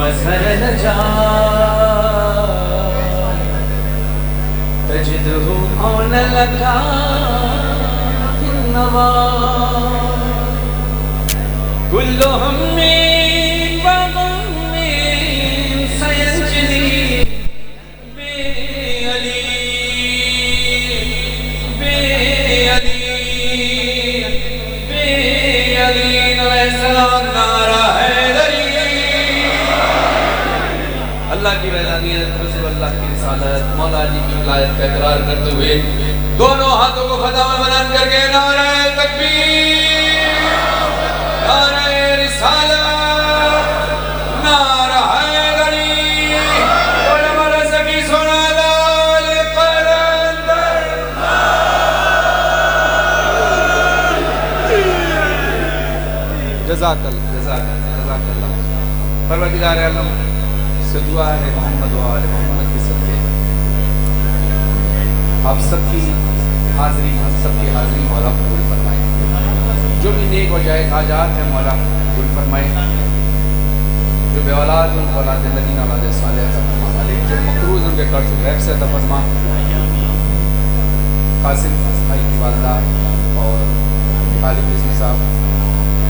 مظہر نجات تجدہ عون لک فی النوار کل ہم وغم سینجلی بے علی بے علی بے علی علیہ السلام نعرہ حیدری اللہ کی وحدانیت رسول اللہ کی رسالت مولا علی کی ولایت کا اقرار کرتے ہوئے دونوں ہاتھوں کو خدا میں بلند کر کے نعرہ تکبیر نعرہ رسالت نعرہ حیدری علماء سکی سنا دال قلندر جزاک اللہ پروردگار عالم سے دعا ہے محمد و آل محمد کے صدقے آپ سب کی حاضری ہم سب کی حاضری مولا قبول فرمائے جو بھی نیک و جائز حاجات ہیں مولا قبول فرمائے جو بے اولاد ان کو اولاد الذین اولاد صالح عطا فرما مالک جو مقروض ان کے قرض و غیب سے عطا فرما قاسم بھائی کی والدہ اور طالب رضوی صاحب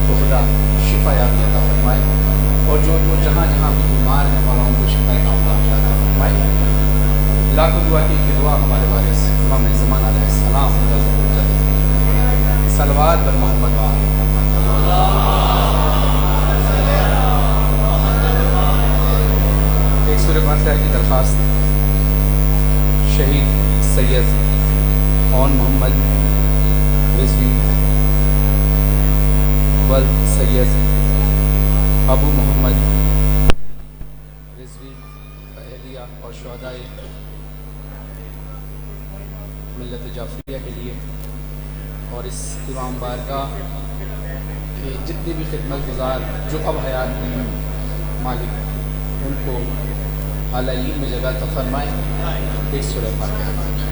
کو خدا شفا یابی عطا فرمائے اور جو جہاں بھی بیمار ہیں مولا ان کو شفا عطا فرمائے لاکھوں دعا کی دعا ہمارے وارث امام زمان علیہ السلام صلوات بر محمد و ایک سورہ فاتحہ کی درخواست شہید سید اون محمد رضوی ولد سید ابو محمد رضوی اہلیہ اور شہدائے ملت جعفریہ کے لیے اور اس امام بارگاہ کے جتنے بھی خدمت گزار جو اب حیات میں ہیں مالک ان کو اعلیٰ علم میں جگہ عطا فرمائے ایک سورہ فاتحہ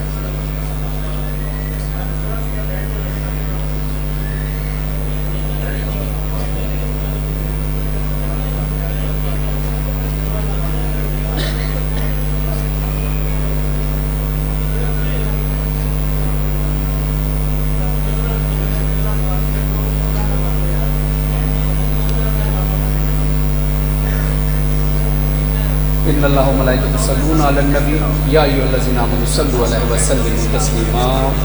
ان اللہ و ملائکۃ یصلون علی النبی یا ایھا الذین آمنوا صلوا علیہ وسلموا تسلیما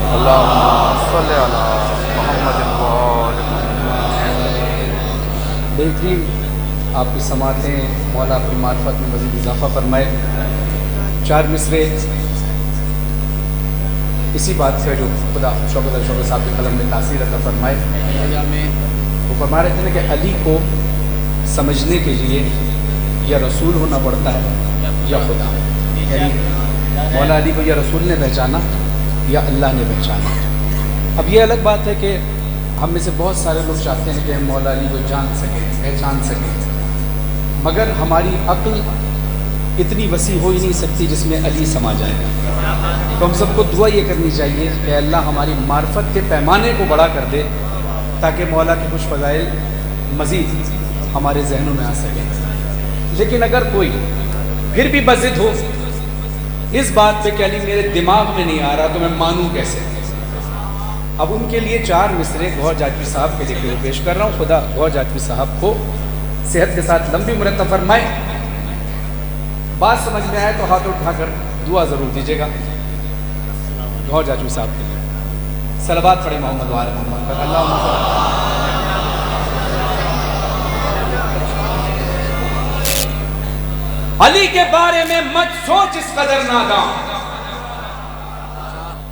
اللہم صل علی محمد و آل محمد بہترین آپ کی سماعتیں مولا اپنی معرفت میں مزید اضافہ فرمائے چار مصرے اسی بات سے جو خدا شوکت صاحب کے قلم میں تاثیر عطا فرمائے وہ فرما رہے تھے کہ علی کو سمجھنے کے لیے یا رسول ہونا پڑتا ہے یا خدا یعنی مولا علی کو یا رسول نے پہچانا یا اللہ نے پہچانا اب یہ الگ بات ہے کہ ہم میں سے بہت سارے لوگ چاہتے ہیں کہ ہم مولا علی کو جان سکیں پہچان سکیں مگر ہماری عقل اتنی وسیع ہو ہی نہیں سکتی جس میں علی سما جائے تو ہم سب کو دعا یہ کرنی چاہیے کہ اللہ ہماری معرفت کے پیمانے کو بڑا کر دے تاکہ مولا کے کچھ فضائل مزید ہمارے ذہنوں میں آ سکیں لیکن اگر کوئی پھر بھی بضد ہو اس بات پہ کہ علی میرے دماغ میں نہیں آ رہا تو میں مانوں کیسے اب ان کے لیے چار مصرے گوہر جاجوی صاحب کے لیے پیش کر رہا ہوں خدا گوہر جاجوی صاحب کو صحت کے ساتھ لمبی عمر عطا فرمائے بات سمجھ میں آئے تو ہاتھ اٹھا کر دعا ضرور دیجیے گا گوہر جاجوی صاحب کے لیے صلوات پڑھیں محمد و آل محمد پر اللہم علی کے بارے میں مت سوچ اس قدر ناداں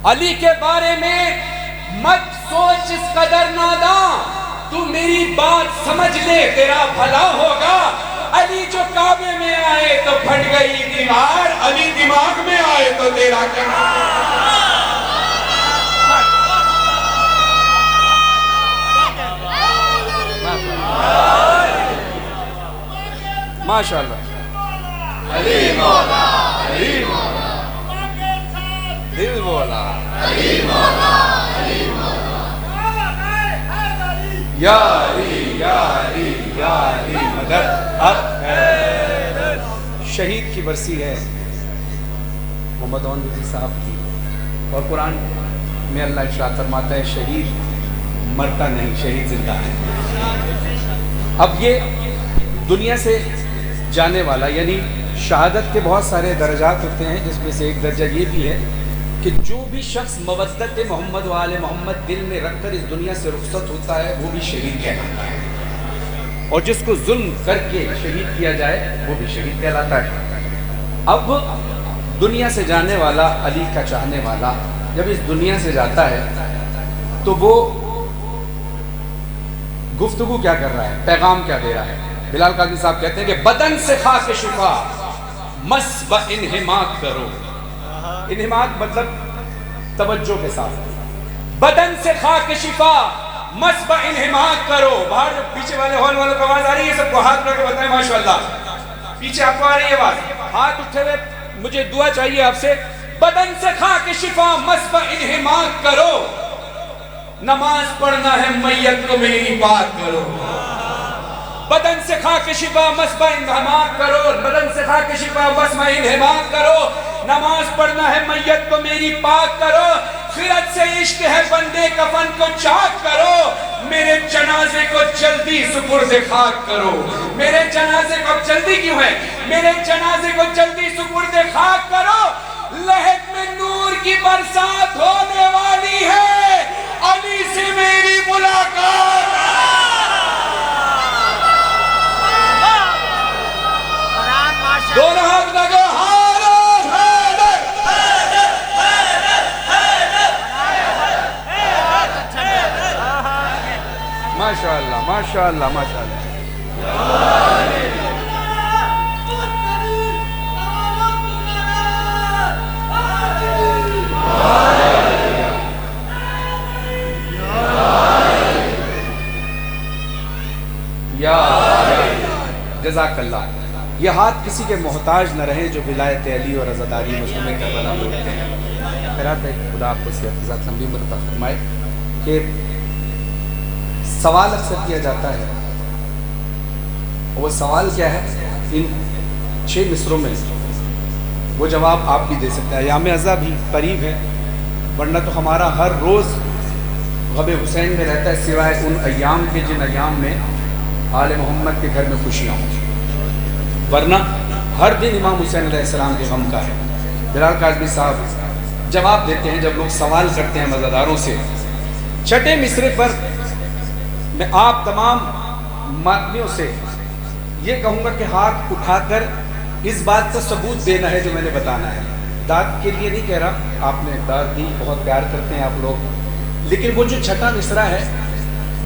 علی کے بارے میں مت سوچ اس قدر ناداں تو میری بات سمجھ لے تیرا بھلا ہوگا علی جو کعبے میں آئے تو پھٹ گئی دیوار علی دماغ میں آئے تو تیرا کیا ماشاءاللہ علی مولا علی مولا دل مولا علی مولا علی مولا یا علی یا علی یا علی مدد حق ہے شہید کی برسی ہے محمد عون نذیر صاحب کی، اور قرآن میں اللہ ارشاد فرماتا ہے شہید مرتا نہیں، شہید زندہ ہے۔ اب یہ دنیا سے جانے والا، یعنی شہادت کے بہت سارے درجات ہوتے ہیں، جس میں سے ایک درجہ یہ بھی ہے کہ جو بھی شخص مودت محمد و آل محمد دل میں رکھ کر اس دنیا سے رخصت ہوتا ہے وہ بھی شہید کہلاتا ہے، اور جس کو ظلم کر کے شہید کیا جائے وہ بھی شہید کہلاتا ہے۔ اب دنیا سے جانے والا، علی کا چاہنے والا جب اس دنیا سے جاتا ہے تو وہ گفتگو کیا کر رہا ہے، پیغام کیا دے رہا ہے؟ بلال قادری صاحب کہتے ہیں کہ بدن سے خاک شفا مس ب انہماک کرو۔ انہماک مطلب توجہ کے ساتھ، بدن سے خاک شفا مس ب انہماک کرو۔ باہر جو پیچھے والے ہال والوں کو آواز آ رہی ہے، سب کو ہاتھ لگا کے بتائیں ماشاءاللہ۔ پیچھے آپ کو آ رہی ہے آواز؟ ہاتھ اٹھے ہوئے مجھے دعا چاہیے آپ سے، بدن سے خاک شفا مس ب انہماک کرو، نماز پڑھنا ہے میت کو میری بات کرو۔ بدن سے خاک شفا مس ب انہماک کرو، بدن سے خاک شفا مس ب انہماک کرو، نماز پڑھنا ہے میت کو میری پاک کرو، خیرت سے عشق ہے بندے کفن کو چاک کرو، میرے جنازے کو جلدی سپرد خاک کرو۔ میرے جنازے کو جلدی کیوں ہے؟ میرے جنازے کو جلدی سپرد خاک کرو، لہد میں نور کی برسات ہونے والی ہے، علی سے میری ملاقات۔ دونوں ہاتھ لگے ماشاءاللہ ماشاءاللہ ماشاءاللہ۔ جزاک اللہ۔ یہ ہاتھ کسی کے محتاج نہ رہے جو ولایت علی اور عزاداری مظلوم کربلا بولتے ہیں۔ خیرات ہے خدا آپ کو صحت ذات لمبی عمر فرمائے۔ کہ سوال اکثر کیا جاتا ہے، وہ سوال کیا ہے؟ ان 6 مصروں میں وہ جواب آپ بھی دے سکتے ہیں۔ ایام عزا بھی قریب ہے، ورنہ تو ہمارا ہر روز غم حسین میں رہتا ہے، سوائے ان ایام کے جن ایام میں آل محمد کے گھر میں خوشیاں ہوں، ورنہ ہر دن امام حسین علیہ السلام کے غم کا ہے۔ بلال قادری صاحب جواب دیتے ہیں جب لوگ سوال کرتے ہیں مزاداروں سے۔ 6 مصرے پر میں آپ تمام ماتمیوں سے یہ کہوں گا کہ ہاتھ اٹھا کر اس بات کا ثبوت دینا ہے جو میں نے بتانا ہے۔ داد کے لیے نہیں کہہ رہا، آپ نے داد دی، بہت پیار کرتے ہیں آپ لوگ، لیکن وہ جو 6واں مصرع ہے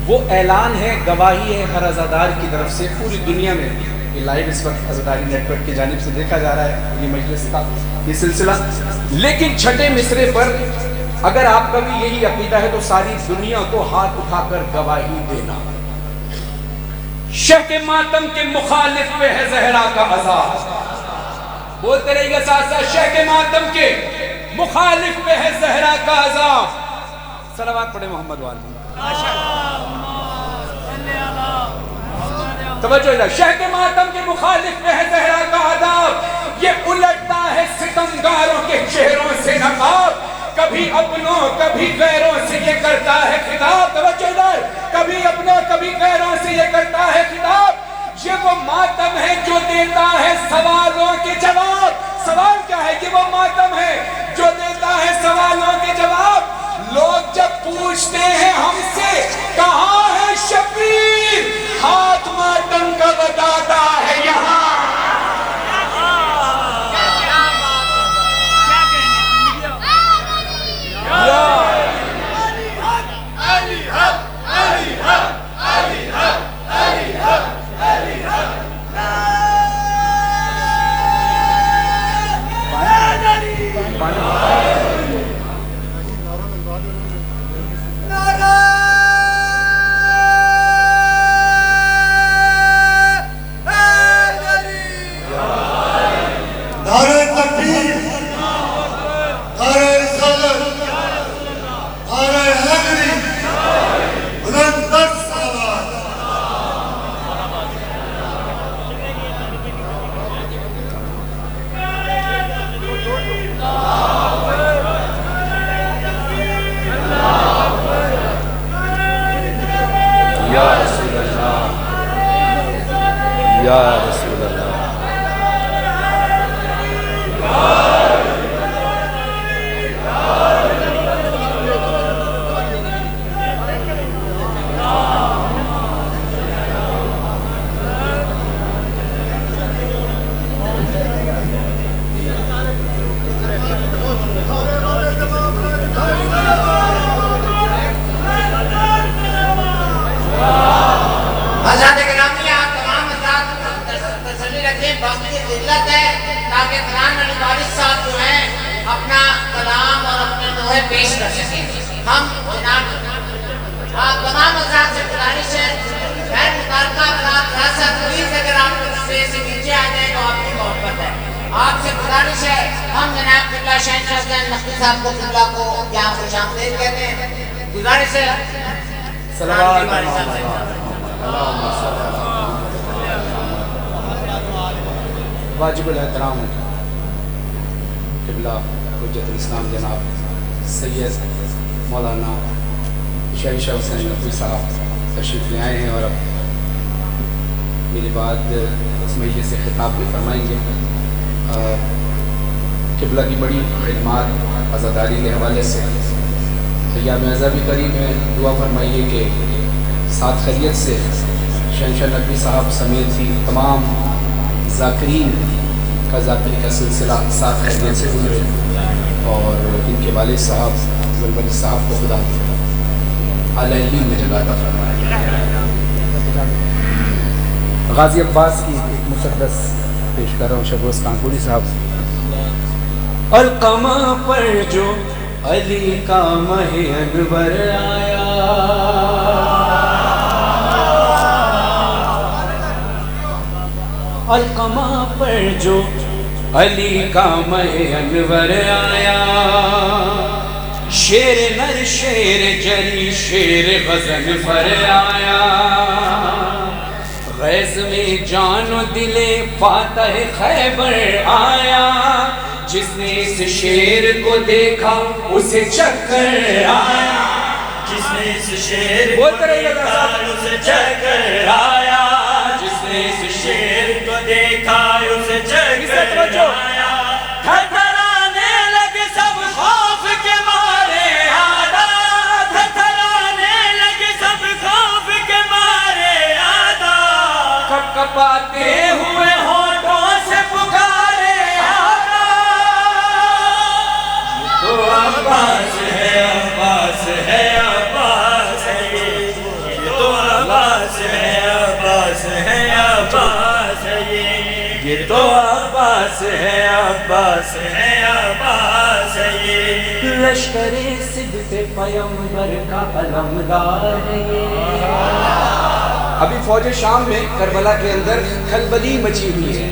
وہ اعلان ہے، گواہی ہے ہر عزادار کی طرف سے پوری دنیا میں۔ یہ لائیو اس وقت عزاداری نیٹ ورک کی جانب سے دیکھا جا رہا ہے یہ مجلس کا یہ سلسلہ، لیکن 6 مصرے پر اگر آپ کا بھی یہی عقیدہ ہے تو ساری دنیا کو ہاتھ اٹھا کر گواہی دینا۔ شہ کے ماتم کے مخالف پہ ہے زہرا کا عذاب، بولتے رہیے گا ساتھ ساتھ، شہ کے ماتم کے مخالف پہ ہے زہرا کا عذاب۔ صلوات پڑھے محمد والے۔ توجہ ہے، شہ کے ماتم کے مخالف پہ ہے زہرا کا عذاب، یہ الٹتا ہے ستمگاروں کے چہروں سے نقاب، کبھی اپنوں کبھی غیروں سے یہ کرتا ہے خطاب۔ توجہ ادھر، کبھی اپنوں کبھی غیروں سے یہ کرتا ہے خطاب، یہ وہ ماتم ہے جو دیتا ہے سوالوں کے جواب۔ سوال کیا ہے؟ یہ وہ ماتم ہے جو دیتا ہے سوالوں کے جواب۔ لوگ جب پوچھتے ہیں ہم سے کہاں ہے شبیر، ہاتھ ماتم کا بتاتا ہے یہاں۔ یا رسول اللہ. تاکہ قرآن علی وارث صاحب جو ہیں اپنا کلام اور اپنے دوہے پیش کر سکیں. ہم جناب تمام حضرات سے گزارش ہے غیر متعلقہ افراد ریاست پولیس اگر آپ کو سے نیچے آ جائے تو آپ کی محبت ہے. آپ سے گزارش ہے ہم جناب قبلہ شہنشاہ حسین نقوی صاحب کو قبلہ کو یہاں خوش آمدید کہتے ہیں. گزارش ہے واجب الاحترام قبلہ حجت الاسلام جناب سید مولانا شہنشاہ حسین نقوی صاحب تشریف لے آئے ہیں اور اب میرے بعد اس مجلس سے خطاب بھی فرمائیں گے. قبلہ کی بڑی خدمات عزاداری کے حوالے سے ایام عزا بھی قریب ہیں. دعا فرمائیے کہ ساتھ خیریت سے شہنشاہ نقوی صاحب سمیت ہی تمام ذاکرین کا ذاکری کا سلسلہ ساتھ خیریت سے گزرے اور ان کے والد صاحب بلبلی صاحب کو خدا اعلیٰ علم میں جگہ عطا فرمائے. غازی عباس کی ایک مقدس پیش کر رہا ہوں شبروز کانپوری صاحب. القمہ پر جو علی کا ماہ انور آیا القمہ پر جو علی کا ماہ انور آیا شیر نر شیر جری شیر غزن پر آیا غیظ میں جان و دل فاتح خیبر آیا جس نے اس شیر کو دیکھا اسے چکر آیا جس نے اس شیر کو دیکھا اسے چکر آیا جس نے اس شیر کو دیکھا اسے چکر آیا تھرتھرانے لگے سب خوف کے مارے آدھا تھرتھرانے لگے سب خوف کے مارے آدھا کپ کپاتے ہوئے ہونٹوں سے پکارے آدھا تو عباس ہے عباس ہے عباس ہے یہ تو عباس ہے عباس ہے عباس ہے یہ تو عباس ہے عباس ہے عباس ہے یہ لشکر صدق پیغمبر کا علمدار ہے. ابھی فوج شام میں کربلا کے اندر کھلبلی مچی ہوئی ہے.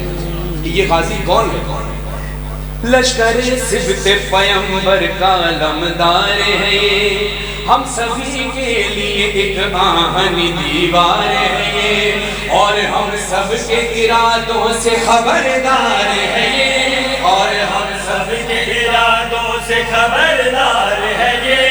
یہ غازی کون ہے؟ لشکر صدق پیغمبر کا علمدار ہے ہم سبھی کے لیے ایک آہنی دیوار ہے اور ہم سب کے ارادوں سے خبردار ہے اور ہم سب کے ارادوں سے خبردار ہے یہ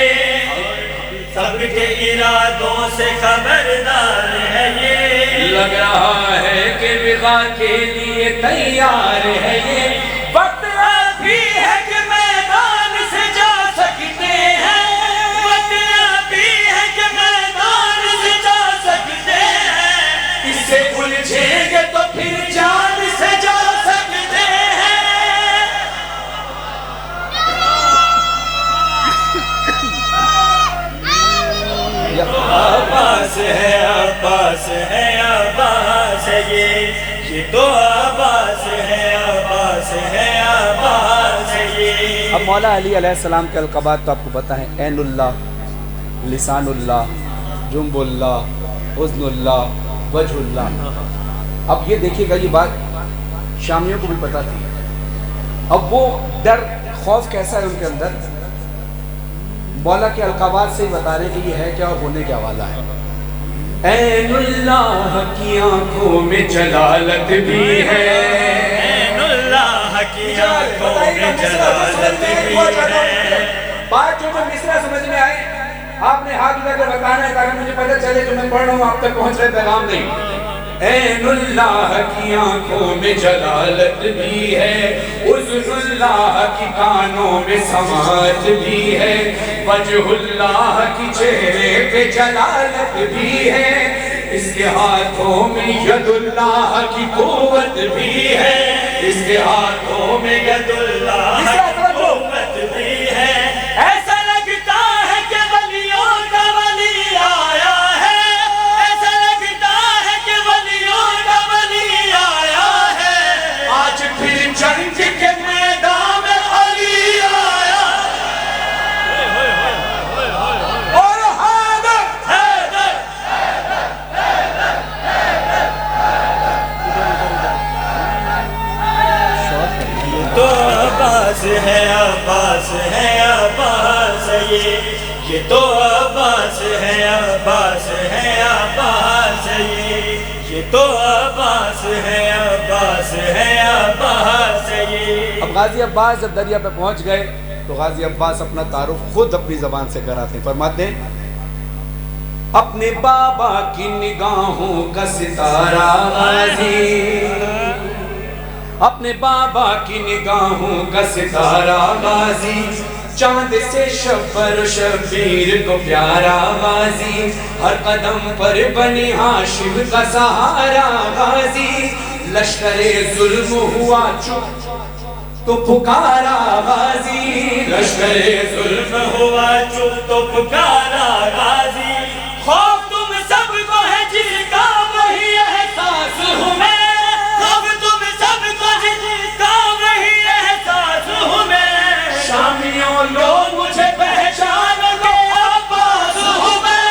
سب کے ارادوں سے خبردار ہے یہ لگ رہا ہے کہ بغا کے لیے تیار ہے یہ وقت ابھی ہے کہ میدان سے جا سکتے ہیں وقت ابھی ہے کہ میدان سے جا سکتے ہیں اسے الجھیں گے تو پھر جان سے جا سکتے ہیں عباس ہے عباس ہے عباس ہے یہ تو عباس ہے عباس ہے عباس ہے یہ. اب مولا علی علیہ السلام کے القابات تو آپ کو پتہ ہے عین اللہ لسان اللہ جنب اللہ حزن اللہ وجہ اللہ. اب یہ دیکھیے گا یہ بات شامیوں کو بھی پتہ تھی. اب وہ ڈر خوف کیسا ہے ان کے اندر مولا کے القابات سے ہی بتا رہے کہ یہ ہے کیا اور ہونے کیا والا ہے. عین اللہ کی آنکھوں میں جلالت بھی ہے عین اللہ کی آنکھوں میں جلالت بھی ہے. بات جو مصرع سمجھ میں آئے آپ نے ہاتھ اٹھا کر بتانا ہے تاکہ مجھے پتہ چلے کہ میں پڑھ رہا ہوں آپ تک پہنچ رہے پیغام نہیں. عین اللہ کی آنکھوں میں جلالت بھی ہے، اذن اللہ کی کانوں میں سماعت بھی ہے، وجہ اللہ کی چہرے پہ جلالت بھی ہے، اس کے ہاتھوں میں ید اللہ کی قوت بھی ہے، اس کے ہاتھوں میں ید اللہ کی قوت بھی ہے۔ ایسا لگتا ہے کہ ولیوں کا ولی آیا ہے، ایسا لگتا ہے کہ ولیوں کا ولی آیا ہے، آج پھر جنگ کے میدان میں علی آیا اور حیدر حیدر تو عباس ہے عباس ہے عباس یہ تو عباس ہے عباس ہے عباس یہ تو عباس ہے عباس ہے عباس یہ۔ اب غازی عباس جب دریا پہ پہنچ گئے تو غازی عباس اپنا تعارف خود اپنی زبان سے کراتے ہیں، فرماتے ہیں اپنے بابا کی نگاہوں کا ستارہ غازی، اپنے بابا کی نگاہوں کا ستارہ غازی، چاند سے شبر شبیر کو پیارا غازی، ہر قدم پر بنی ہاشم کا سہارا غازی، لشکر ظلم ہوا چپ تو پکارا غازی، لشکر ظلم ہوا چپ تو پکارا غازی، خوف تم سب کو ہے جس کا وہی احساس ہوں میں، خوف تم سب کو جس کا وہی احساس ہوں میں، شامیوں لوگ مجھے پہچان لو عباس ہوں میں۔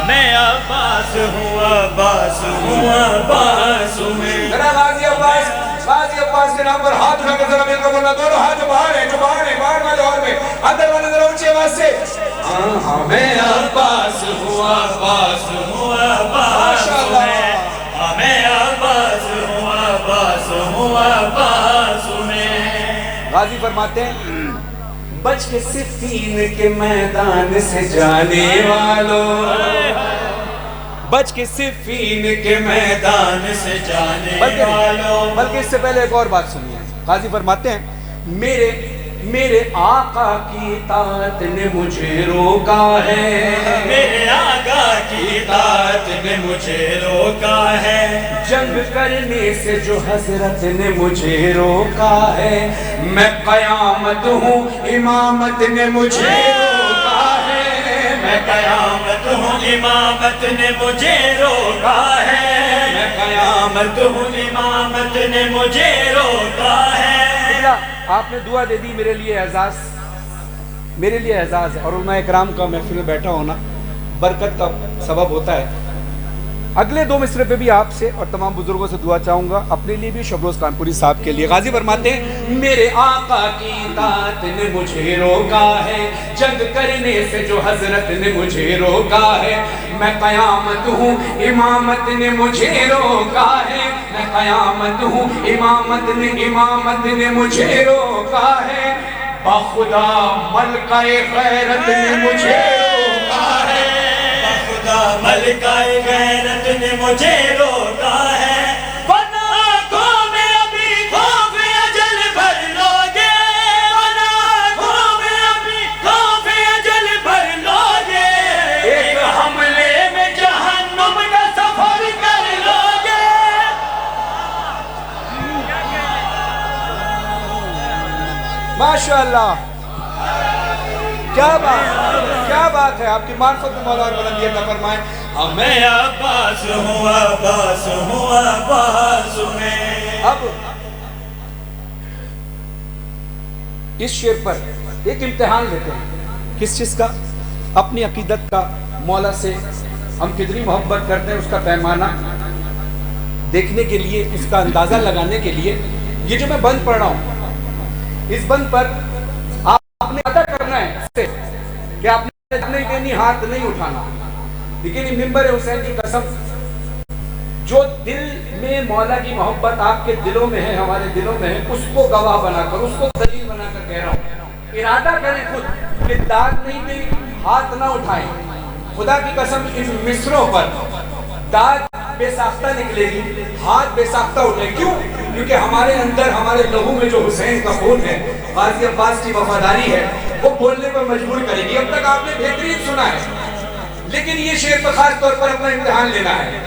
میں عباس ہوں عباس ہوں عباس میں۔ ذرا غازی عباس کے نام پر ہاتھ اٹھا کے ذرا مل کر بولنا، دونوں ہاتھ جو باہر ہیں باہر والے اور میں اندر والے ذرا اونچی آواز سے، میں عباس ہوں عباس ہوں عباس میں، میں عباس ہوں عباس ہوں عباس میں۔ غازی فرماتے ہیں بچ کے صفین کے میدان سے جانے والوں، بچ کے صفین کے میدان سے جانے والوں، بلکہ اس سے پہلے ایک اور بات سنیے، غازی فرماتے ہیں میرے آقا کی اطاعت نے مجھے روکا ہے، میرے آقا کی اطاعت نے مجھے روکا ہے، جنگ کرنے سے جو حضرت نے مجھے روکا ہے، میں قیامت ہوں امامت نے مجھے روکا ہے، میں قیامت ہوں امامت نے مجھے روکا ہے، میں قیامت ہوں امامت نے مجھے روکا ہے۔ آپ نے دعا دے دی میرے لیے اعزاز ہے، اور علماء اکرام کا محفل میں بیٹھا ہونا برکت کا سبب ہوتا ہے۔ اگلے دو مصرے پہ بھی آپ سے اور تمام بزرگوں سے دعا چاہوں گا، اپنے لیے بھی شبروز کانپوری صاحب کے لیے۔ غازی فرماتے ہیں میرے آقا کی اطاعت نے مجھے روکا ہے، جنگ کرنے سے جو حضرت نے مجھے روکا ہے، میں قیامت ہوں امامت نے مجھے روکا ہے، میں قیامت ہوں امامت نے مجھے روکا ہے، بخدا ملکہ غیرت نے مجھے روکا ہے، بخدا ملکہ غیرت نے مجھے روکا ہے، ورنہ آنکھوں میں ابھی خوف اجل بھر لوگے، ورنہ آنکھوں میں ابھی خوف اجل بھر لوگے، ایک حملے میں جہنم کا سفر کر لوگے۔ ماشاءاللہ، کیا بات ہے، آپ کی معرفت میں مولا بلندی عطا فرمائے۔ میں عباس ہوں عباس ہوں عباس میں۔ اب اس شعر پر ایک امتحان لیتے ہیں، کس چیز کا؟ اپنی عقیدت کا، مولا سے ہم کتنی محبت کرتے ہیں اس کا پیمانہ دیکھنے کے لیے، اس کا اندازہ لگانے کے لیے۔ یہ جو میں بند پڑھ رہا ہوں، اس بند پر آپ نے عطا کرنا ہے اس سے کہ آپ نے نہیں دینی، ہاتھ نہیں اٹھانا، لیکن ممبر حسین کی قسم، جو دل میں مولا کی محبت آپ کے دلوں میں ہے، ہمارے دلوں میں ہے، اس کو گواہ بنا کر، اس کو دلیل بنا کر کہہ رہا ہوں، ارادہ کریں خود کہ داد نہیں دی، ہاتھ نہ اٹھائیں، خدا کی قسم ان مصروں پر داد بے ساختہ نکلے گی، ہاتھ بے ساختہ اٹھے. کیوں؟ کیونکہ ہمارے اندر، ہمارے لہو میں جو حسین کا خون ہے، غازی عباس کی وفاداری ہے، وہ بولنے پر مجبور کرے گی. اب تک آپ نے بہترین سنا ہے، لیکن یہ شعر پر خاص طور پر اپنا امتحان لینا ہے.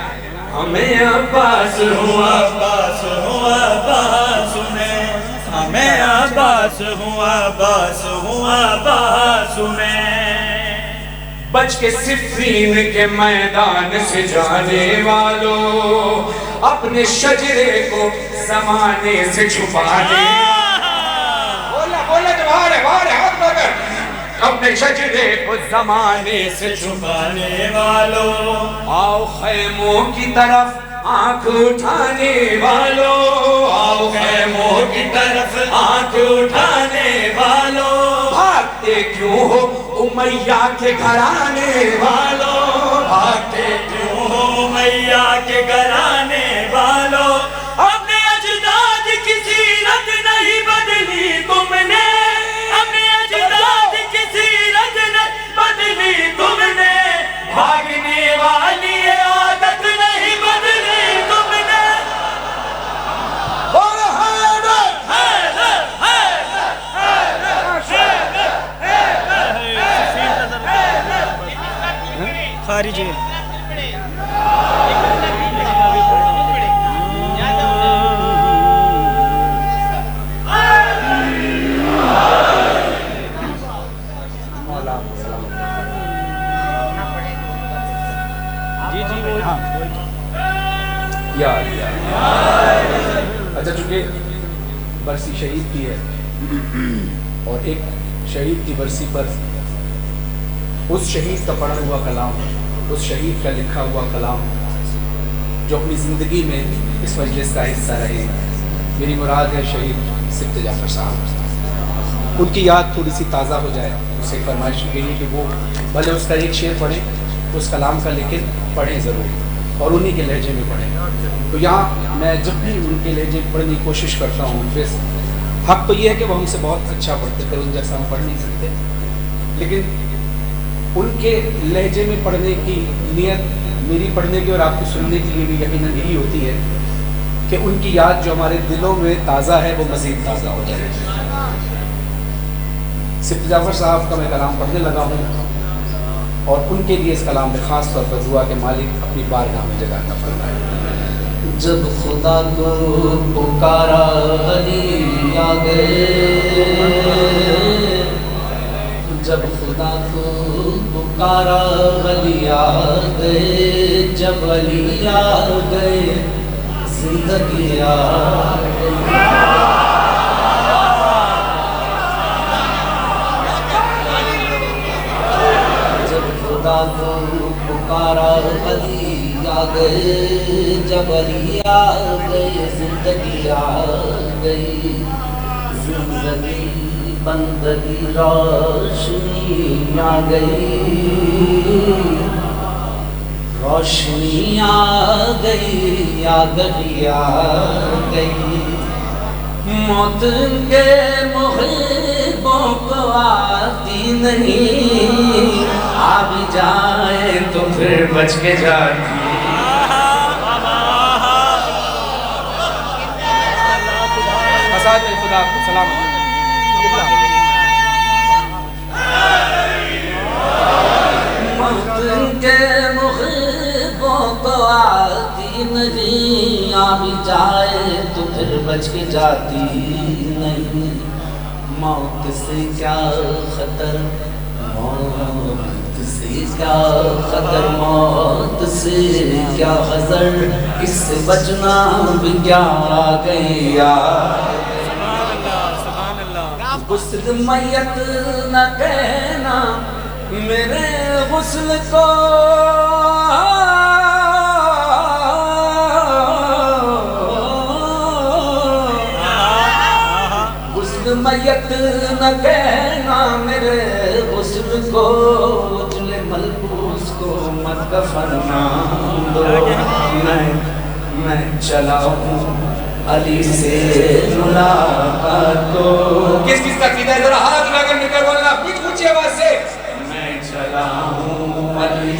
ہمیں عباس ہوں عباس ہوں عباس میں، ہمیں عباس ہوں عباس ہوں عباس میں. بچ کے صفین کے میدان سے جانے والوں، اپنے شجرے کو زمانے سے چھپانے. بولا بولا جو باہر ہے ہاتھ مگر. اپنے شجرے کو زمانے سے چھپانے والوں، آؤ خیموں کی طرف آنکھ اٹھانے والوں، آؤ خیموں کی طرف آنکھ اٹھانے والوں. بھاگتے کیوں ہو امیہ کے گھرانے والوں، بھاگتے کیوں ہو امیہ کے گھرانے والوں. اپنے اجداد کی سیرت نہیں بدلی تم نے، اپنے اجداد کی سیرت نہیں بدلی تم نے. بھاگنے والی عادت نہیں بدلی تم نے. اور حیدر خارجی اچھا، چونکہ برسی شہید کی ہے اور ایک شہید کی برسی پر اس شہید کا پڑھا ہوا کلام، اس شہید کا لکھا ہوا کلام جو اپنی زندگی میں اس مجلس کا حصہ رہے. میری مراد ہے شہید سبت جعفر صاحب. ان کی یاد تھوڑی سی تازہ ہو جائے، اسے فرمائش کی گئی کہ وہ بھلے اس کا ایک شعر پڑھیں اس کلام کا، لیکن پڑھیں ضرور اور انہی کے لہجے میں پڑھیں. تو یہاں میں جب بھی ان کے لہجے پڑھنے کی کوشش کرتا ہوں، پھر حق تو یہ ہے کہ وہ ہم سے بہت اچھا پڑھتے تھے، ان جیسا ہم پڑھ نہیں سکتے، لیکن ان کے لہجے میں پڑھنے کی نیت میری پڑھنے کی اور آپ کو سننے کے لیے بھی یقیناً یہی ہوتی ہے کہ ان کی یاد جو ہمارے دلوں میں تازہ ہے وہ مزید تازہ ہو جائے. سبت جعفر صاحب کا میں کلام پڑھنے لگا ہوں اور ان کے لیے اس کلام میں خاص طور پر دعا کہ مالک اپنی بارگاہ میں جگہ عطا فرمائے. جب خدا کو پکارا علی آ گئے، جب خدا کو پکارا علی آ گئے، جب علی آ گئے زندگی آ گئی. جب خدا کو پکارا علی آ گئے، جب علی آ گئے زندگی آ گئی. زندگی بندگی روشنی آ گئی، روشنی آ گئی، آگہی آ گئی. موت کے محبوں کو آتی نہیں، آ بھی جائے تو پھر بچ کے جاتی. خدا کو سلام. موت کے محبوں کو آتی نہیں، آ بھی جائے تو پھر بچ کے جاتی نہیں. موت سے کیا خطر، موت سے کیا خطر، موت سے کیا حذر، اس سے بچنا بھی کیا آ گئی یار. غسل میت نہ کہنا میرے غسل کو، غسل میت نہ کہنا میرے غسل کو، اجلے ملبوس کو مت کفنا دو. میں چلا ہوں علی سے ملاقات کو. کس کس کا قیدہ ہے؟ ذرا ہاتھ لگا کر نکل بولنا، بیچ اونچی آواز سے. میں چلا ہوں علی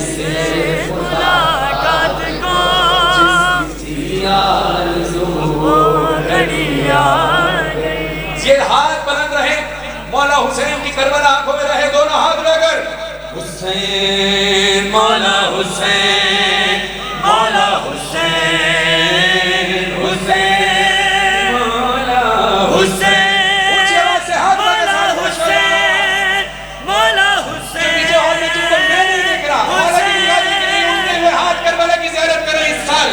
کربلا آنکھوں میں رہے دونوں ہاتھ لے کر حسین مولا حسین مولا حسین حسین مولا حسین اونچی آواز سے ہاتھ لے مولا کر حسین مولا حسین پیچھے ہال میں جن کو میں نہیں دیکھ رہا مولا کی نگاہی کے لیے اٹھتے ہوئے ہاتھ کربلا کی زیارت کریں اس سال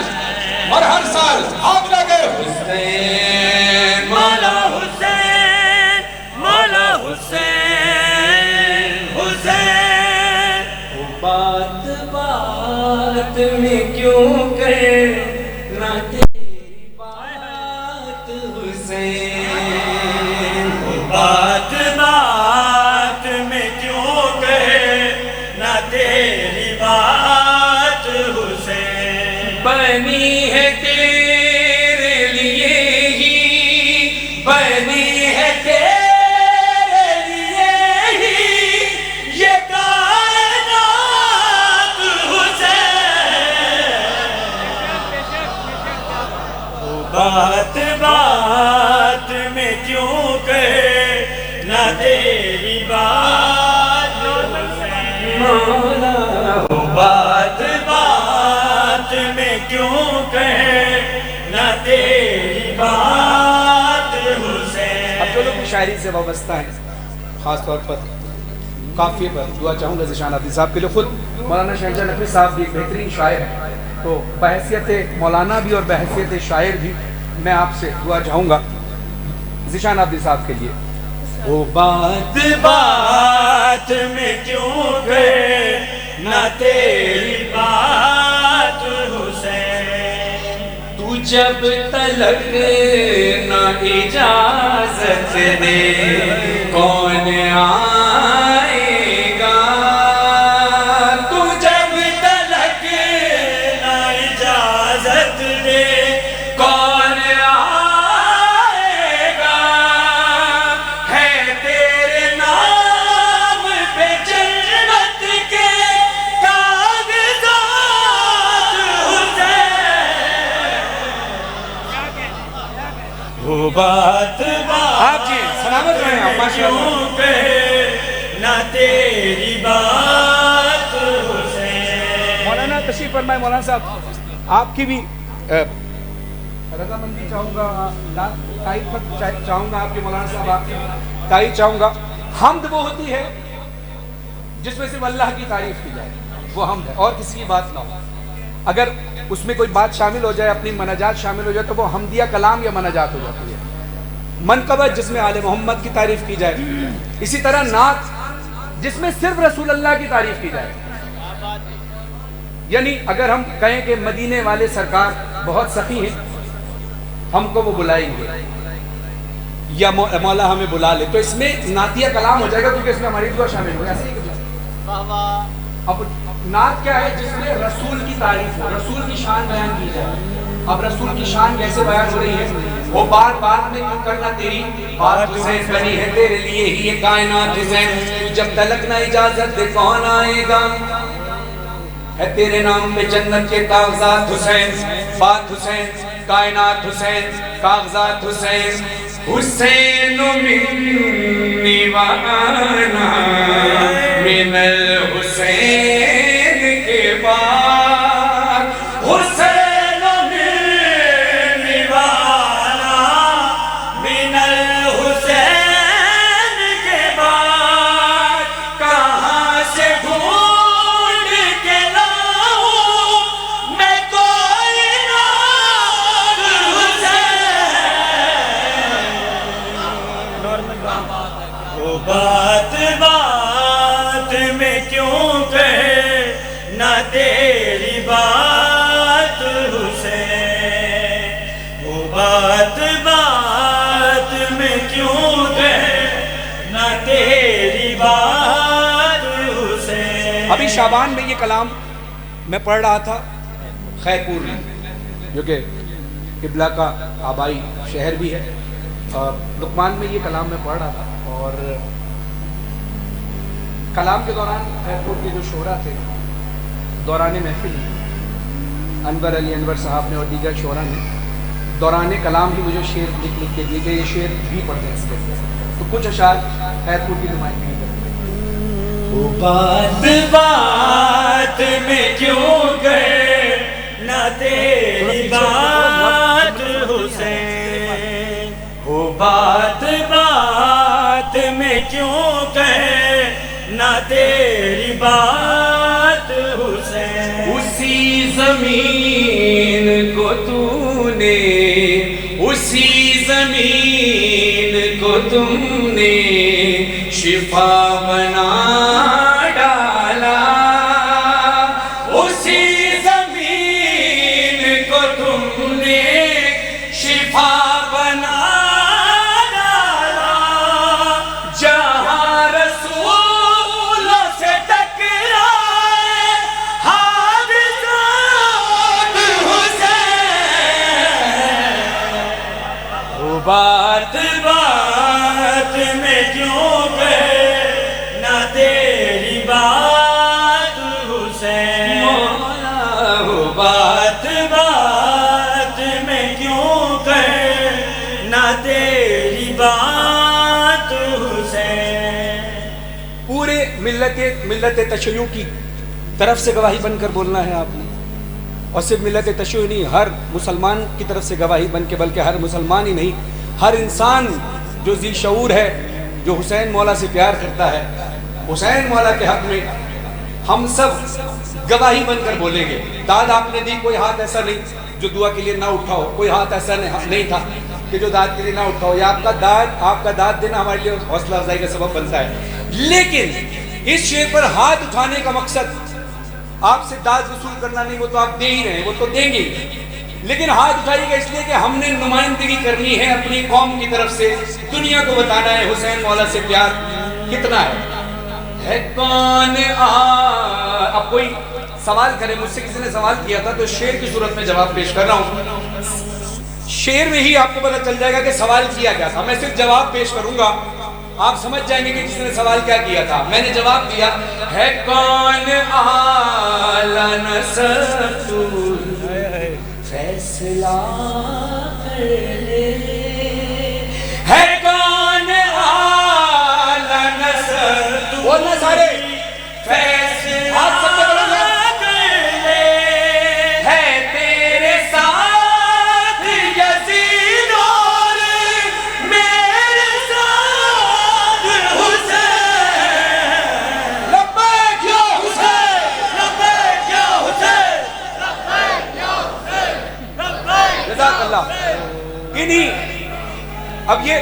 اور ہر سال ہاتھ لے کر حسین مولا حسین مولا حسین حسین بات بات میں کیوں کہے نہ تیری بات حسین بات بات میں کیوں کہے نہ تیری بات حسین بنی ہے تیرے لیے ہی بنی ہے تیرے لیے ہی یہ کائنات حسین بات بات میں کیوں کہے نہ تیری بات حسین مولا بات بات میں کیوں کہے نہ تیری بات حسین اب جو لوگ شاعری سے وابستہ ہیں خاص طور پر قافیے پر دعا چاہوں گا ذیشان عبدی صاحب کے لیے. خود مولانا شہنشاہ نقوی صاحب بھی ایک بہترین شاعر ہیں, تو بحیثیت مولانا بھی اور بحیثیت شاعر بھی میں آپ سے دعا چاہوں گا ذیشان عبدی صاحب کے لیے. وہ بات بات میں کیوں گئے نہ تیری بات حسین تو جب تلک نہ اجازت دے کون آئے گا تو جب تلک نہ اجازت دے کون آئے گا ہے تیرے نام پہ جنت کے کاغذات حسین وہ بات آپ جی سلامت رہیں آپ ماشاءاللہ. نہ تیری بات حسین. مولانا تشریف فرمائے. مولانا صاحب آپ کی بھی رضامندی چاہوں گا, تائید چاہوں گا آپ کے مولانا صاحب, آپ کی تائید چاہوں گا. حمد وہ ہوتی ہے جس میں صرف اللہ کی تعریف کی جائے, وہ حمد ہے, اور کسی کی بات نہ ہو. اگر اس میں کوئی بات شامل ہو جائے, اپنی مناجات شامل ہو جائے, تو وہ حمدیہ کلام یا مناجات ہو جاتی ہے. منقبت جس میں آل محمد کی تعریف کی جائے, اسی طرح نعت جس میں صرف رسول اللہ کی تعریف کی جائے. یعنی اگر ہم کہیں کہ مدینے والے سرکار بہت سخی ہیں, ہم کو وہ بلائیں گے یا مولا ہمیں بلا لے, تو اس میں نعتیہ کلام ہو جائے گا, کیونکہ اس میں ہماری دعا شامل ہوگی. ایسے ہی اب نعت کیا ہے؟ جس میں رسول کی تعریف ہو, رسول کی شان بیان کی جائے. اب رسول کی شان کیسے بیان ہو رہی ہے؟ وہ بات بات میں کیوں کرنا تیری بات حسین بنی ہے تیرے لیے ہی یہ کائنات حسین تو جب تلک نہ اجازت دے کون آئے گا ہے تیرے نام پہ جنت کے کاغذات حسین. بات حسین, کائنات حسین, کاغذات حسین. حسین منی وانا من الحسین کے بعد حسین منی وانا من الحسین کے بعد کہاں سے ڈھونڈ کے لاؤں میں کوئی نور حسین. وہ بات بات میں کیوں کہے نہ تیری بات حسین. وہ بات بات میں کیوں کہے نہ تیری بات حسین. ابھی شعبان میں یہ کلام میں پڑھ رہا تھا خیرپور میں, جو کہ قبلہ کا آبائی شہر بھی ہے. لقمان میں یہ کلام میں پڑھ رہا تھا, اور کلام کے دوران خیرپور کے جو شعراء تھے دوران محفل انور علی انور صاحب نے اور دیگر شعراء نے دوران کلام ہی مجھے شعر لکھ کے دیے کہ یہ شعر بھی پڑھتے ہیں اس کے, تو کچھ اشعار خیرپور کی نمائندگی ہو بات بات میں کیوں گئے نہ تیری بات حسین، ہو بات بات میں کیوں گئے نہ تیری بات حسین۔ اسی زمین کو تو نے، اسی زمین کو تم نے شفا بنا ڈالا، اسی زمین کو تم نے شفا بنا ڈالا، جہاں رسولوں سے ٹکرائے حادثات حسین، وہ بات بات میں کیوں گئے نہ تیری بات حسین، وہ بات بات میں کیوں گئے نہ تیری بات حسین۔ پورے ملت تشیع کی طرف سے گواہی بن کر بولنا ہے آپ نے، اور صرف ملت تشیع نہیں، ہر مسلمان کی طرف سے گواہی بن کے، بلکہ ہر مسلمان ہی نہیں، ہر انسان جو ذی شعور ہے، جو حسین مولا سے پیار کرتا ہے، حسین مولا کے حق میں ہم سب گواہی بن کر بولیں گے۔ داد آپ نے دی، کوئی ہاتھ ایسا نہیں جو دعا کے لیے نہ اٹھا ہو، کوئی ہاتھ ایسا نہیں تھا کہ جو داد کے لیے نہ اٹھا ہو، یا آپ کا داد دینا ہمارے لیے حوصلہ افزائی کا سبب بنتا ہے۔ لیکن اس شعر پر ہاتھ اٹھانے کا مقصد آپ سے داد وصول کرنا نہیں، وہ تو آپ دے ہی رہے ہیں، وہ تو دیں گے، لیکن ہاتھ اٹھائیے گا اس لیے کہ ہم نے نمائندگی کرنی ہے اپنی قوم کی طرف سے، دنیا کو بتانا ہے حسین مولا سے پیار کتنا ہے کون اب کوئی سوال کرے، مجھ سے کسی نے سوال کیا تھا تو شعر کی صورت میں جواب پیش کر رہا ہوں، شعر میں ہی آپ کو پتہ چل جائے گا کہ سوال کیا کیا تھا، میں صرف جواب پیش کروں گا، آپ سمجھ جائیں گے کہ کسی نے سوال کیا کیا تھا۔ میں نے جواب دیا ہے کون اعلیٰ نسب تو فیصلہ کر لے، ہے کون اعلیٰ نسب تو بولنا سارے فیصلہ کر لے، ہے تیرے ساتھ یزید اور میرے ساتھ حسین، لبیک یا حسین، لبیک یا حسین، لبیک یا حسین، لبیک۔ جزاک اللہ۔ انہی اب یہ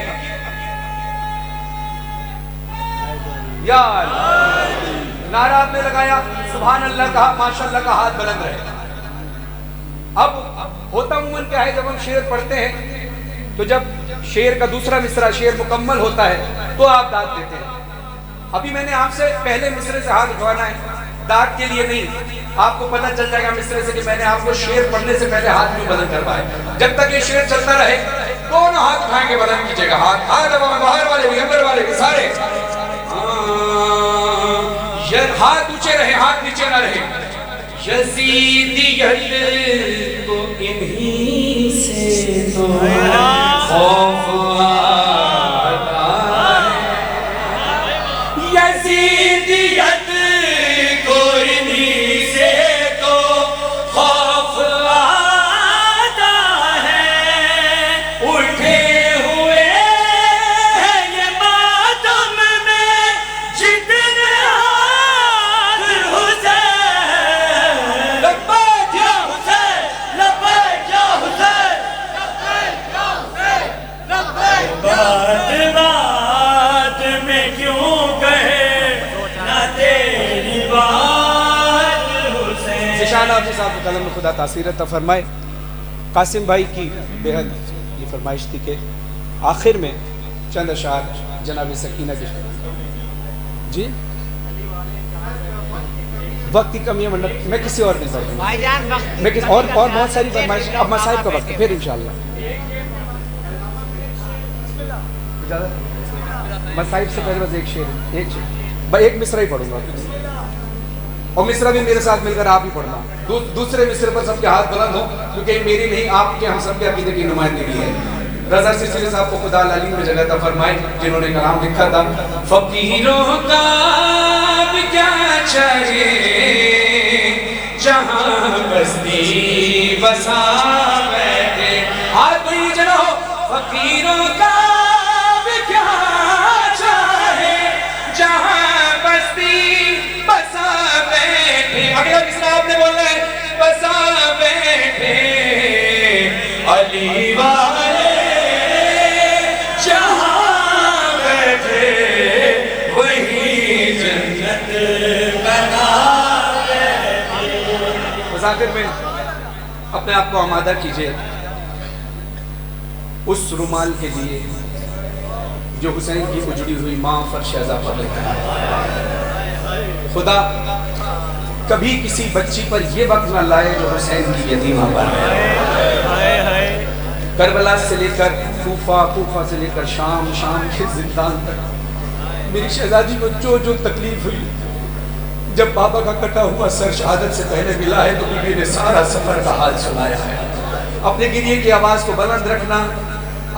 یا نعرہ آپ نے لگایا، سبحان اللہ کہا، ماشاءاللہ کا ہاتھ بلند رہے۔ اب ہوتا عموماً کیا ہے، جب ہم شعر پڑھتے ہیں تو جب شعر کا دوسرا مصرع شعر مکمل ہوتا ہے تو آپ داد دیتے ہیں۔ ابھی میں نے آپ سے پہلے مصرعے سے ہاتھ اٹھوانا ہے، داد کے لیے نہیں، آپ کو پتہ چل جائے گا مصرعے سے کہ میں نے آپ کو شعر پڑھنے سے پہلے ہاتھ کیوں بلند کروائے۔ جب تک یہ شعر چلتا رہے دونوں ہاتھ اٹھائیں گے، بلند کیجئے گا ہاتھ، باہر والے بھی اندر والے بھی سارے، ہاتھ اونچے رہے، ہاتھ نیچے نہ رہے۔ یزیدیت کو انہی سے تو خوف آتا ہے، یزیدیت کو انہی سے تو خوف آتا ہے، اٹھے ہوئے ہیں یہ ماتم میں جتنے ہاتھ حسین، لبیک یا حسین، لبیک یا حسین، لبیک یا حسین، لبیک۔ بات بات میں کیوں کہے نہ تیری بات حسین۔ ذیشان حافظ صاحب کے قلم میں خدا تاثیر عطا فرمائے۔ قاسم بھائی کی بہت یہ فرمائش تھی کہ آخر میں چند اشعار جناب سکینہ کے جی وقت کی کمی ہے، ورنہ میں کسی اور نہیں پڑھوں گا، بھائی جان وقت میں کسی اور بہت ساری فرمائش، اب مصائب کا وقت ہے، پھر انشاءاللہ مصائب سے پہلے بس ایک شعر، ایک مصرع ہی پڑھوں گا، اور مصرع بھی میرے ساتھ مل کر آپ ہی پڑھنا، دوسرے مصرع پر سب کے ہاتھ بلند ہو، کیونکہ میری نہیں آپ کے، ہم سب کے عقیدے کی نمائندگی ہے۔ رضا سلسلے صاحب کو خدا العلیم میں جگہ عطا فرمائے، جنہوں نے کلام لکھا تھا، فقیروں کا اب کیا چاہے جہاں بستی بسا بیٹھے. ہاتھ کوئی جنو فقیروں کا اب کیا چاہے جہاں بستی بسا بیٹھے. اگلا کسنا آپ نے بولا ہے بسا بیٹھے علی والے جہاں بیٹھے وہی جنت بنا بیٹھے. مذاکر میں اپنے آپ کو آمادہ کیجئے اس رومال کے لیے جو حسین کی اجڑی ہوئی ماں فرش عزا پر لکھا ہے. خدا کبھی کسی بچی پر یہ وقت نہ لائے جو حسین کی یتیمہ پر ہے. کربلا سے لے کر کوفہ، کوفہ سے لے کر شام، شام کے زندان تک میری شہزادی کو جو جو تکلیف ہوئی. جب بابا کا کٹا ہوا سر شہادت سے پہلے ملا ہے تو بی بی نے سارا سفر کا حال سنایا ہے. اپنے گریے کی آواز کو بلند رکھنا،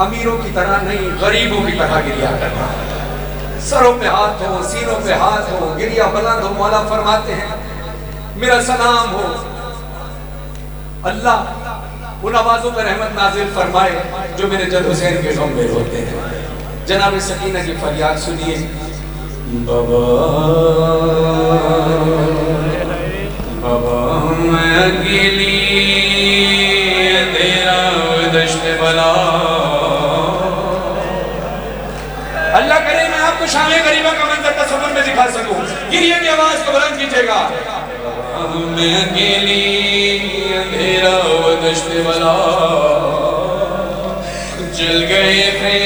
امیروں کی طرح نہیں غریبوں کی طرح گریا کرنا. سروں پہ ہاتھ ہو، سینوں پہ ہاتھ ہو، گریا بلند ہو. مولا فرماتے ہیں میرا سلام ہو اللہ ان آوازوں پر رحمت نازل فرمائے جو میرے جد حسین کے غم میں روتے ہیں. جناب سکینہ کی فریاد سنیے. بابا بابا میں اکیلی تیرا دشت بلا. اللہ کرے میں آپ کو شام غریبہ کا منظر تصور میں دکھا سکوں. گریے کی آواز کو بلند کیجئے گا. میں اکیلی اندھیرا و دشت بلا جل گئے تھے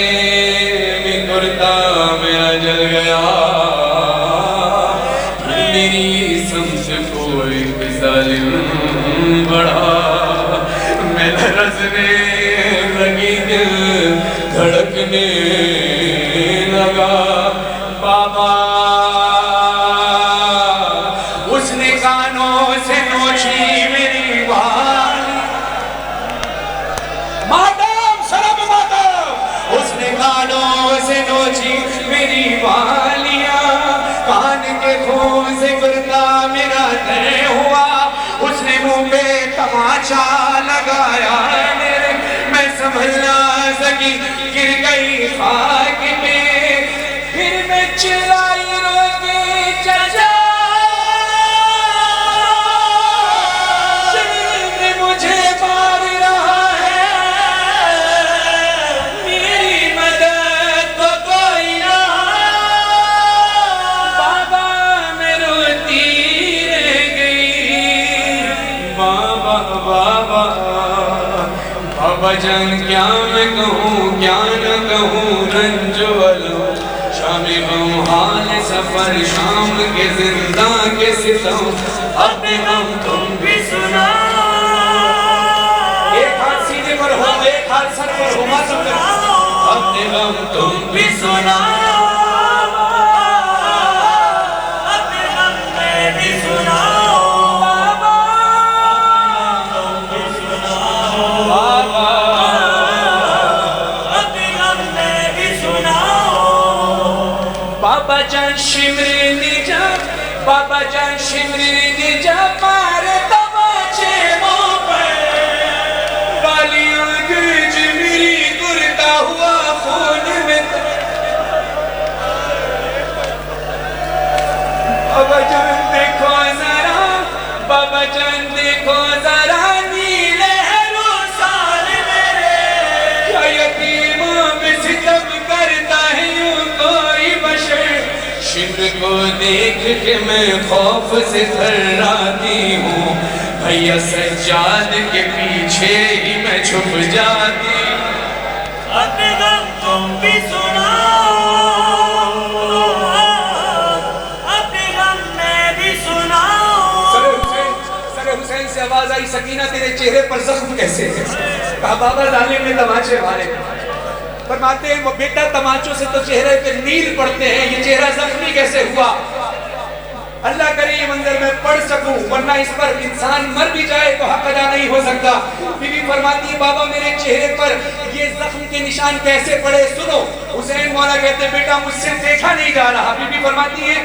میں کرتا میرا جل گیا. میری سمجھ کوئی ظالم بڑھا میں لرزنے لگی دل دھڑکنے لگا. بابا اس نے کانوں سے نوچی میری والی ماتم سرب ماتم. اس نے کانوں سے نوچی میری والیاں کان کے خون سے کرتا میرا طے ہوا. اس نے منہ پہ تماچا لگایا میرے میں سنبھل نہ سکی گر گئی خاک میں. پھر میں چلائی رو کے چچا مجھے مار رہا ہے میری مدد تو کوئی نہ. بابا میں روتی رہ گئی. بابا بابا بابا جان کیا میں کہوں کیا نہ کہوں رنج والوں. شام غم حال سفر شام کے زندان کے ستم اپنے غم تم بھی سنا. ایک ہاتھ سینے پر ہو ایک ہاتھ سر پر ہو ماتم کرو. اپنے غم تم بھی سنا اپنے غم میں بھی سناؤ. بابا تم بھی سناؤ. بابا اپنے غم میں بھی سناؤ. بابا جان شمری نجا بابا جان شمری نجا مارے تماچے ماں پر والیاں گرج میری گرتا ہوا خون میں. بابا جان دیکھو ذرا بابا جان دیکھو ذرا نیلے رخسار میرے کیا یتیموں میں ستم کرتا ہے یوں کوئی بشر. شمر کو دیکھ کے میں خوف سے تھراتی ہوں. بھیا سجاد کے پیچھے ہی میں چھپ جاتی. اپنے غم تم بھی سناؤ اپنے غم میں بھی سناؤ. سر حسین سے آواز آئی سکینہ تیرے چہرے پر زخم کیسے ہے؟ کہا بابا ڈالے میں تماچے مارے. فرماتے ہیں بیٹا تماچوں سے تو چہرے پہ نیل پڑتے ہیں یہ چہرہ زخمی کیسے ہوا؟ اللہ کرے یہ منظر میں پڑھ سکوں ورنہ اس پر انسان مر بھی جائے تو حق ادا نہیں ہو سکتا. بی بی فرماتی ہے بابا میرے چہرے پر یہ زخم کے نشان کیسے پڑے؟ سنو. حسین مولا کہتے بیٹا مجھ سے دیکھا نہیں جا رہا. بی بی فرماتی ہے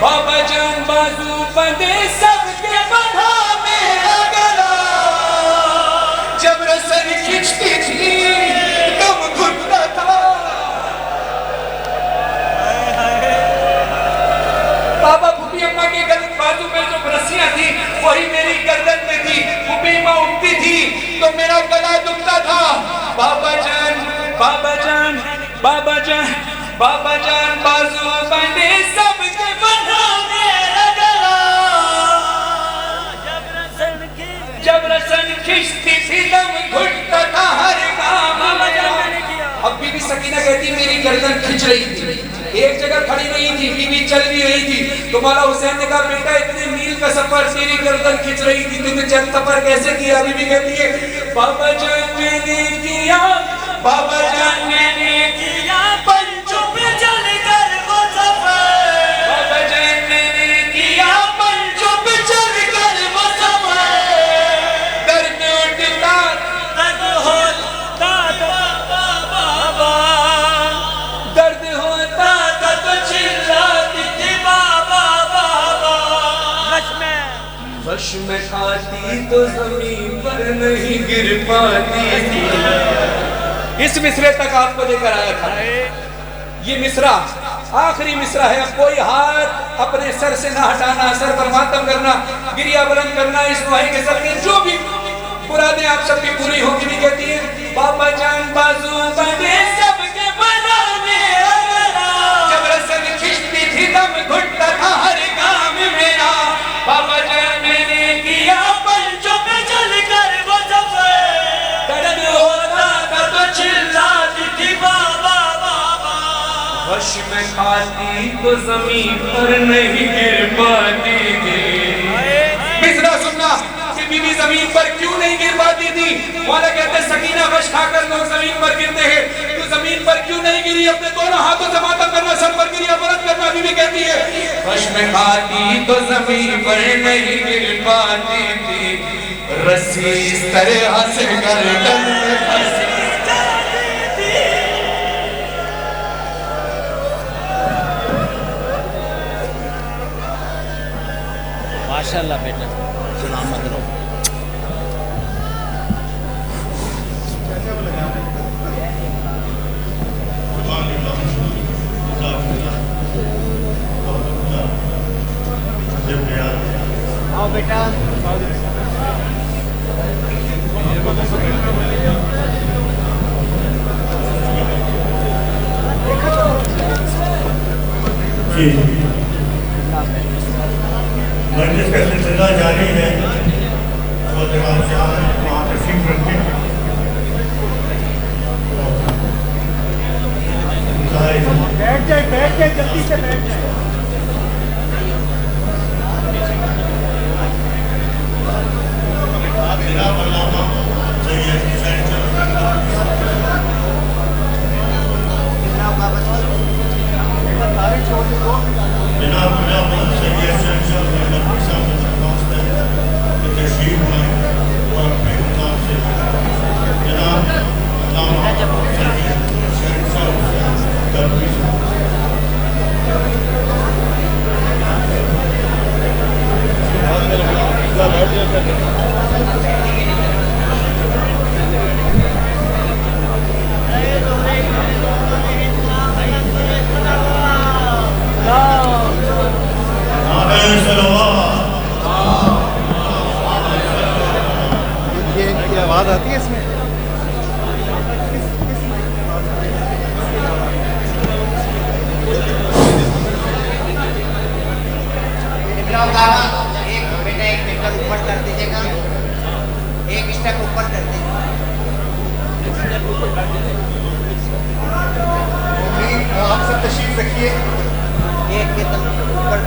بابا جان بازو بندے سب کے بڑھا میرا گلا، جب رسن کھچتی تھی دم گھٹتا تھا، بابا پھوپھی اماں کے بازو میں جو رسیاں تھی وہی میری گردن میں تھی، پھوپھی اماں اٹھتی تھی تو میرا گلا دکھتا تھا، بابا جان بابا جان بابا جان بابا جان بازو بندے سب کے بڑھا میرا گلا، جب رسن کھچتی تھی دم گھٹتا تھا ہر کام میرا۔ اب بی بی سکینہ کہتی میری گردن کھچ رہی تھی، ایک جگہ کھڑی نہیں تھی، بی بی چل بھی رہی تھی، تو مولا حسین نے کہا بیٹا اتنے میل کا سفر تیری گردن کھچ رہی تھی، تم نے چند سفر کیسے کیا؟ بی بی کہتی ہے بابا جان میں نے کیا، بابا جان میں نے کیا پنچوں پہ چل کر وہ سفر، بابا جان میں نے کیا پنچوں پہ چل کر وہ سفر، درد اٹھتا درد ہوتا بابا، درد ہوتا تھا تو چلاتی تھی بابا بابا، غش میں کھاتی تو زمین پر نہیں گر پاتی تھی۔ اس مصرے تک آپ کو لے کر آیا تھا، یہ مصرع آخری مصرع ہے، اب کوئی ہاتھ اپنے سر سے نہ ہٹانا، سر پر ماتم کرنا، گریہ بلند کرنا، اس نوحے کے سر کے جو بھی مرادیں آپ سب کی پوری ہوگی بھی کہتی ہے بابا جان بازو بندے سب کے بڑھا میرا گلا، جب رسن کھچتی تھی دم گھٹتا تھا ہر کام میرا، بابا جان میں نے کیا پنچوں پہ چل کر وہ سفر، درد ہوتا تھا تو چلاتی تھی بابا بابا، غش میں کھاتی تو زمین پر نہیں گر پاتی تھی۔ مصرع سننا کہ بی بی زمین پر کیوں نہیں گر پاتی تھی؟ مولا کہتے سکینہ غش کھا کر لوگ زمین پر گرتے ہیں، تو زمین پر کیوں نہیں گری؟ اپنے دونوں ہاتھوں سے ماتم کرنا، سر پر گریہ بلند کرنا۔ بی بی کہتی ہے غش میں کھاتی تو زمین پر نہیں گر پاتی تھی، رسی اس طرح سے گردن میں پھنسی جاتی تھی۔ ماشاءاللہ بیٹا سلامت رہو۔ آؤ بیٹا، مجلس کا سلسلہ جاری ہے، تو جناب صاحب وہاں تشریف رکھیں۔ بیٹھ جائے جلدی سے بیٹھ جائے۔ جناب علامہ سید حسین جناب علامہ سید حسین صاحب تشریف لائیں اور اپنے مقام سے جناب علامہ سید حسین صاحب تبریز یہ آواز آتی ہے اس میں؟ ایک بیٹا ایک میٹر اوپر کر دیجیے گا، ایک اسٹیپ اوپر کر دیجیے گا۔ آپ سب تشریف رکھیے، ایک کے تم اوپر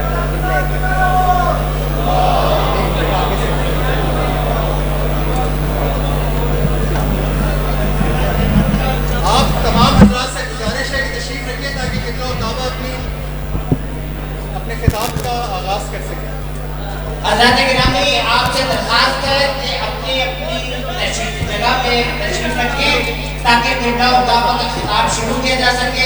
آپ تمام حضرات سے گزارش ہے کہ تشریف رکھیے تاکہ کتنا دعویٰ اپنے خطاب کا آغاز کر سکیں۔ حضرات گرامی، آپ سے درخواست ہے کہ اپنی جگہ پہ تشریف رکھیں تاکہ پھر دعوت کا خطاب شروع کیا جا سکے۔